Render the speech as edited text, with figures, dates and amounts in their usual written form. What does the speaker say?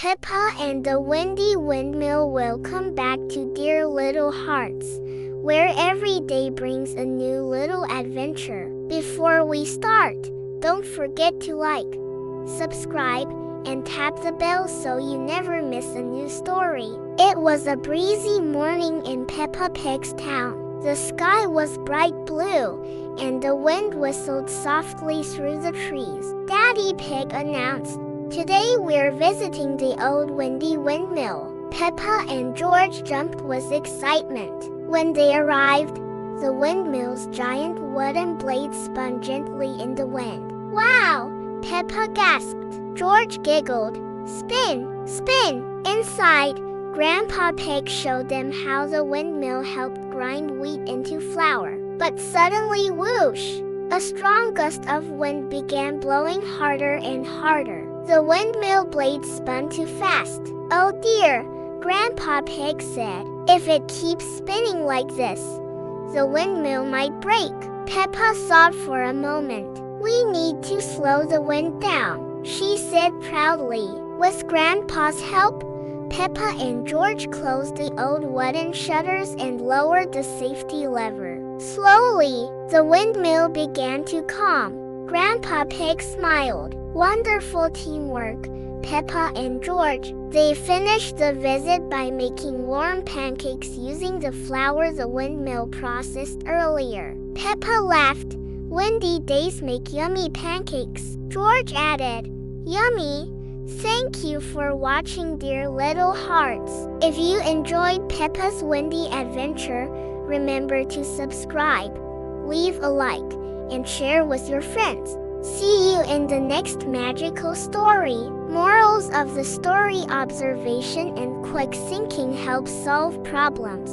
Peppa and the Windy Windmill welcome back to Dear Little Hearts, where every day brings a new little adventure. Before we start, don't forget to like, subscribe, and tap the bell so you never miss a new story. It was a breezy morning in Peppa Pig's town. The sky was bright blue, and the wind whistled softly through the trees. Daddy Pig announced, "Today we're visiting the Old Windy Windmill." Peppa and George jumped with excitement. When they arrived, the windmill's giant wooden blades spun gently in the wind. "Wow!" Peppa gasped. George giggled. "Spin, spin!" Inside, Grandpa Pig showed them how the windmill helped grind wheat into flour. But suddenly, whoosh! A strong gust of wind began blowing harder and harder. The windmill blades spun too fast. "Oh dear," Grandpa Pig said. "If it keeps spinning like this, the windmill might break." Peppa thought for a moment. "We need to slow the wind down," she said proudly. With Grandpa's help, Peppa and George closed the old wooden shutters and lowered the safety lever. Slowly, the windmill began to calm. Grandpa Pig smiled. "Wonderful teamwork, Peppa and George." They finished the visit by making warm pancakes using the flour the windmill processed earlier. Peppa laughed. "Windy days make yummy pancakes." George added, "Yummy." Thank you for watching, Dear Little Hearts. If you enjoyed Peppa's windy adventure, remember to subscribe, leave a like, and share with your friends. See you in the next magical story. Morals of the story: observation and quick thinking help solve problems.